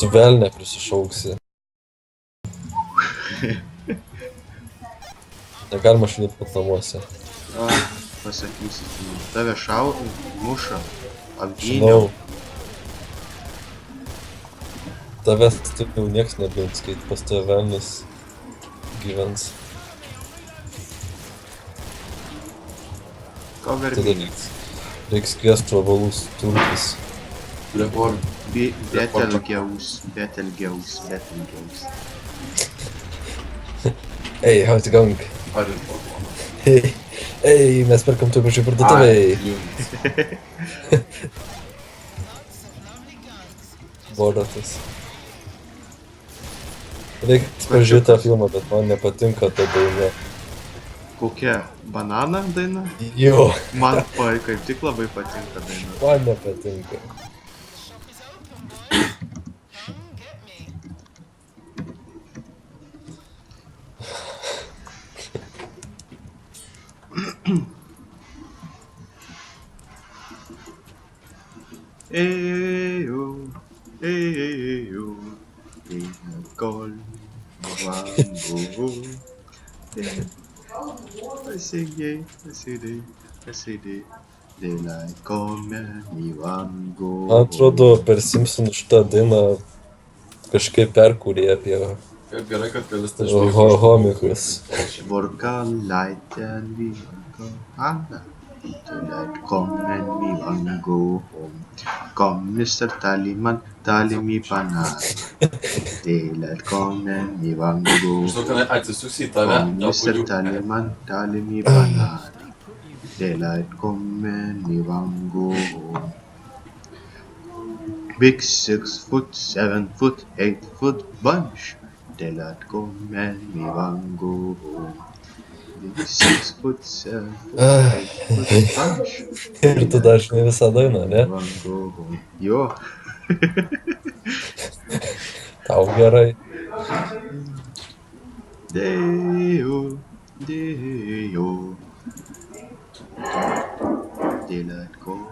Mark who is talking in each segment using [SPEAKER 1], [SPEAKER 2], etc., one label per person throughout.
[SPEAKER 1] Tu velnę prisišauksi. Negalima šlipt pat namuose.
[SPEAKER 2] Pasakysi, tave muša, apgyniau.
[SPEAKER 1] Žinau. Tavęs taip jau nieks nebins, kai pas tave velnis gyvens.
[SPEAKER 2] Ko
[SPEAKER 1] Tada
[SPEAKER 2] garbingas?
[SPEAKER 1] reiks kviest vabalus turkis.
[SPEAKER 2] Betelgeus.
[SPEAKER 1] Ei, how's it going? Ei, mes perkam toj pačioj parduotuvėj. Boratas. Reikia pažiūrėti tą filmą, bet man nepatinka ta daina.
[SPEAKER 2] Kokia? Banana daina?
[SPEAKER 1] Jo,
[SPEAKER 2] Man kaip tik labai patinka daina.
[SPEAKER 1] man nepatinka.
[SPEAKER 2] Ejo, kol vangu. Pasidai, dėlai kome į vangu.
[SPEAKER 1] Man atrodo, per Simpsonų šitą dainą kažkaip perkūrė apie
[SPEAKER 3] Gerai, kad kelis
[SPEAKER 1] homikus.
[SPEAKER 2] Vorkalaiten vi vango. Dėlai kome į vangu. Kom, Mr. Tallyman, tally me banana. Daylight come and me vango.
[SPEAKER 3] Žinau, kad atsisuks į tave.
[SPEAKER 2] Kom, Mr. Tallyman, tally me banana. Daylight come and me vango. Big 6 foot, 7 foot, 8 foot bunch. Daylight come and me vango. Big 6 foot, 7 foot, 8 foot bunch.
[SPEAKER 1] Ir tu dar žinai visą dainą, ne?
[SPEAKER 2] Vango. Jo.
[SPEAKER 1] Tau gerai.
[SPEAKER 2] Dėjo. Daylight come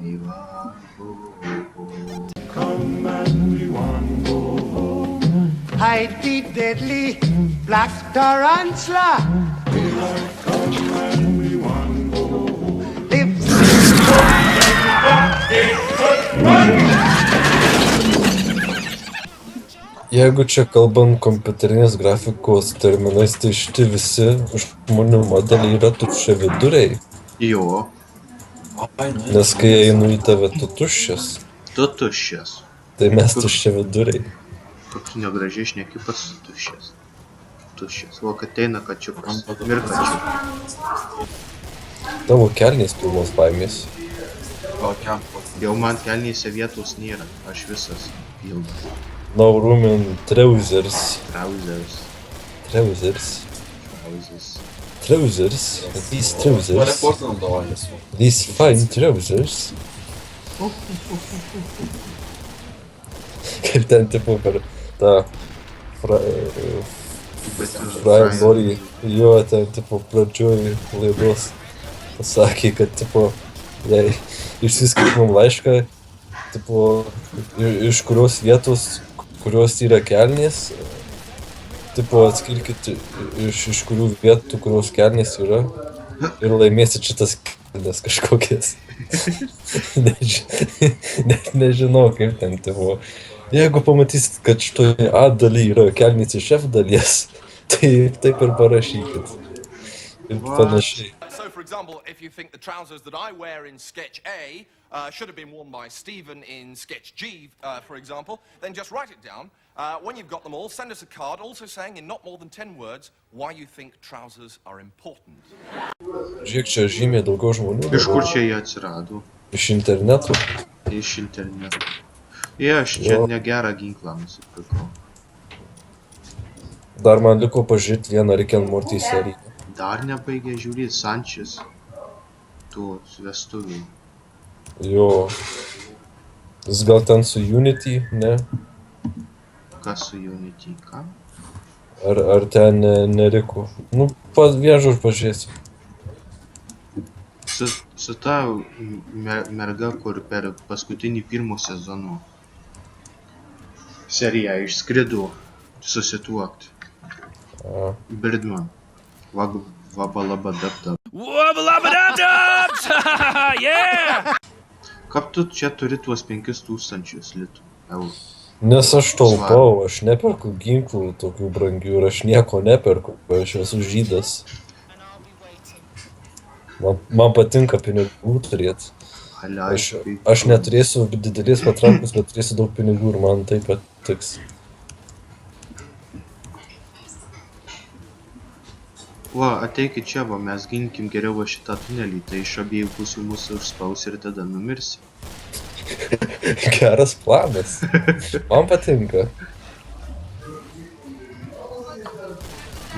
[SPEAKER 2] į vango.
[SPEAKER 4] Hide the deadly black tarantula. Lives
[SPEAKER 1] Jeigu čia kalbant kompiuterinės grafikos terminais, tai šitie visi žmonių modeliai yra tuščiaviduriai.
[SPEAKER 2] Jo,
[SPEAKER 1] Nes kai einu į tave, tu tuščias.
[SPEAKER 2] tu tuščias.
[SPEAKER 1] Tai mes tuščiaviduriai.
[SPEAKER 2] Koks negražiai šneki pats tuščias. Tuščias. O, kad eina kačiukas. Mirkačiukas.
[SPEAKER 1] Tavo kelniais pilnos baimės.
[SPEAKER 2] Jau man kelnyse vietos nėra. Aš visas pilnas.
[SPEAKER 1] No room in trousers.
[SPEAKER 2] Trousers.
[SPEAKER 1] Trousers.
[SPEAKER 2] Trousers.
[SPEAKER 1] Trousers. These trousers. These fine trousers. Kaip ten tipo per tą Brian Lorry, jo ten tipo pradžioj laidos pasakė, kad tipo jei išsiskait mum laišką, tipo iš kurios vietos, kurios yra kelnės, tipo atskirkit iš kurių vietų, kurios kelnės yra ir laimėsit šitas kelnes kažkokias. Nežinau kaip ten tipo. Jeigu pamatysit, kad šitoje A daly yra kelnės iš F dalies, tai taip ir parašykit. Ir panašiai.
[SPEAKER 5] So, for example, if you think the trousers that I wear in sketch A should have been worn by Stephen in sketch G, for example, then just write it down. When you've got them all, send us a card also saying in not more than 10 words why you think trousers are important.
[SPEAKER 1] Žiūrėk, čia žymiai daugiau žmonių.
[SPEAKER 2] Iš kur čia jie atsirado?
[SPEAKER 1] Iš interneto.
[SPEAKER 2] Iš interneto. Aš čia negerą ginklą nusipirkau.
[SPEAKER 1] Dar man liko pažiūrėti vieną Rick and Morty seriją.
[SPEAKER 2] Dar nebaigė žiūrėti Sančias. Tu vestuvių.
[SPEAKER 1] Jo. Jis gal ten su Unity, ne?
[SPEAKER 2] Kas su Unity, ką?
[SPEAKER 1] Ar ten neriko? Nu, vienžur pažiūrėsiu.
[SPEAKER 2] Su ta merga, kur per paskutinį pirmo sezono. Serija išskrido susituokti. Birdman. Vabalabadabdab.
[SPEAKER 6] Yeah!
[SPEAKER 2] Kaip tu čia turi tuos 5000 litų eurų?
[SPEAKER 1] Nes aš taupau, aš neperku ginklų tokių brangių ir aš nieko neperku, aš esu žydas. Man patinka pinigų turėti. Aš neturėsiu didelės patrankos, bet turėsiu daug pinigų ir man tai patiks.
[SPEAKER 2] Va, ateikit čia, va, mes ginkim geriau va šitą tunelį, tai iš abiejų pusių mūsų užspaus ir tada numirsi.
[SPEAKER 1] Geras planas. Man patinka.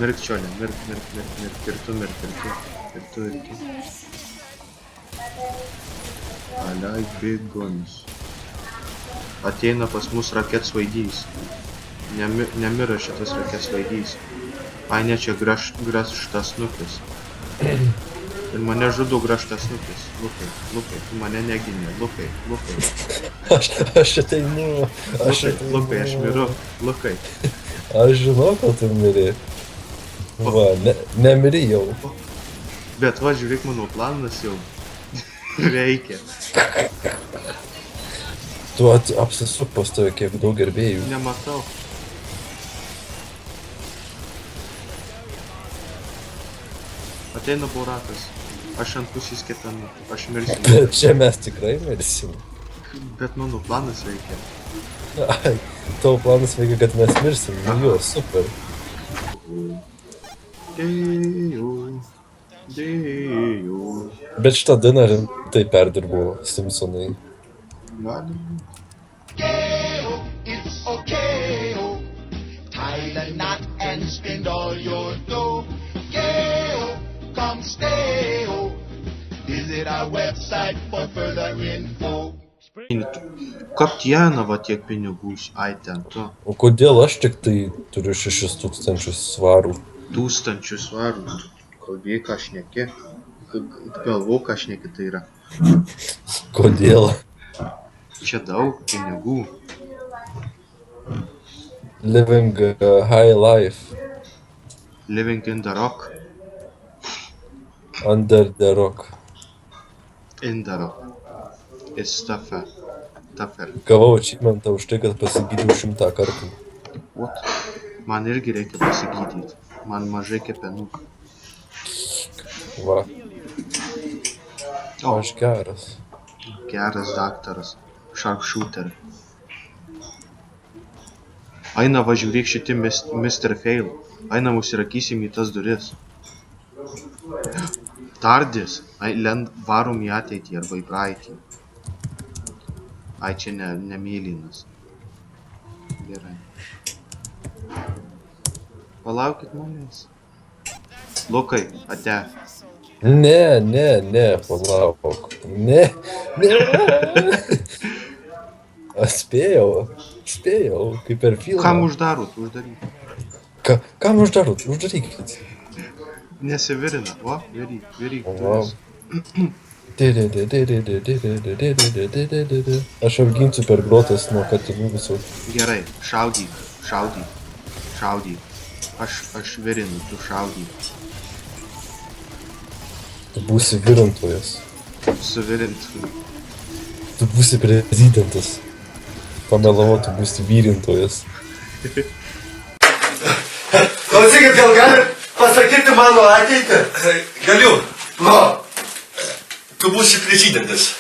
[SPEAKER 2] Mirk čiolė, mirk, ir tu. Aliai bigonis. Ateina pas mus raketsvaidys. Nemira šitas raketsvaidys. Ai ne, čia gražtasnukis. Ir mane žudo gražtasnukis. Lukai, tu mane negini. Lukai.
[SPEAKER 1] Aš ateinu.
[SPEAKER 2] Lukai, aš miru. Lukai.
[SPEAKER 1] Aš žinau, kad tu miri. Va, nemiri jau.
[SPEAKER 2] Bet va, žiūrėk, mano planas jau veikia.
[SPEAKER 1] Tu apsisuk pas tave kiek daug gerbėjų.
[SPEAKER 2] Nematau. Ateina burakas. Aš ant pusės ketanu. Aš mirsiu.
[SPEAKER 1] Bet čia mes tikrai mirsim.
[SPEAKER 2] Bet mano planas veikia.
[SPEAKER 1] Ai, tavo planas veikia, kad mes mirsim. Nu jo, super.
[SPEAKER 2] Dėjau.
[SPEAKER 1] Bet šitą dainą rimtai perdirbo Simpsonai.
[SPEAKER 2] Gali.
[SPEAKER 4] It's okay, oh. Tie the knot and spend all your dough. Yeah, come stay, oh. Visit our website for further info.
[SPEAKER 2] Kaip Tiana va tiek pinigų, ai ten tu.
[SPEAKER 1] O kodėl aš tik tai turiu 6000 svarų?
[SPEAKER 2] 1000 svarų. Kalbėjai, ką šneki. Galvau, ką šneki tai yra.
[SPEAKER 1] Kodėl?
[SPEAKER 2] Čia daug pinigų.
[SPEAKER 1] Living a high life.
[SPEAKER 2] Living in the rock.
[SPEAKER 1] Under the rock.
[SPEAKER 2] In the rock. It's tougher.
[SPEAKER 1] Gavau achievementą už tai, kad pasigydžiau 100 kartų.
[SPEAKER 2] What? Man irgi reikia pasigydyti. Man mažai kepenų.
[SPEAKER 1] Va.
[SPEAKER 2] O,
[SPEAKER 1] Aš geras.
[SPEAKER 2] geras daktaras. Sharpshooter. Aina, va žiūrėk šiti Mr. Fail. Aina, užsirakysim į tas duris. Tardis. Varom į ateitį arba į praeitį. Ai, čia ne mėlynas. Gerai. Palaukit manęs. Lukai, ate.
[SPEAKER 1] Ne, palauk. Ne. Aš spėjau, kaip per filmą.
[SPEAKER 2] Kam uždarot? Uždaryk.
[SPEAKER 1] Kam uždarot? Uždarykit.
[SPEAKER 2] Nesivirina. O, viryk.
[SPEAKER 1] Wow. Aš apginsiu per grotas nuo katilų visų.
[SPEAKER 2] Gerai, šaudyk. Aš virinu, tu šaudyk.
[SPEAKER 1] Tu būsi virintojas.
[SPEAKER 2] Suvirintų.
[SPEAKER 1] Tu būsi prezidentas. Pamelavau, tu būsi vyrintojas.
[SPEAKER 7] Klausykit, gal galit pasakyti mano ateitį?
[SPEAKER 3] Galiu.
[SPEAKER 7] Nu, tu būsi prezidentas.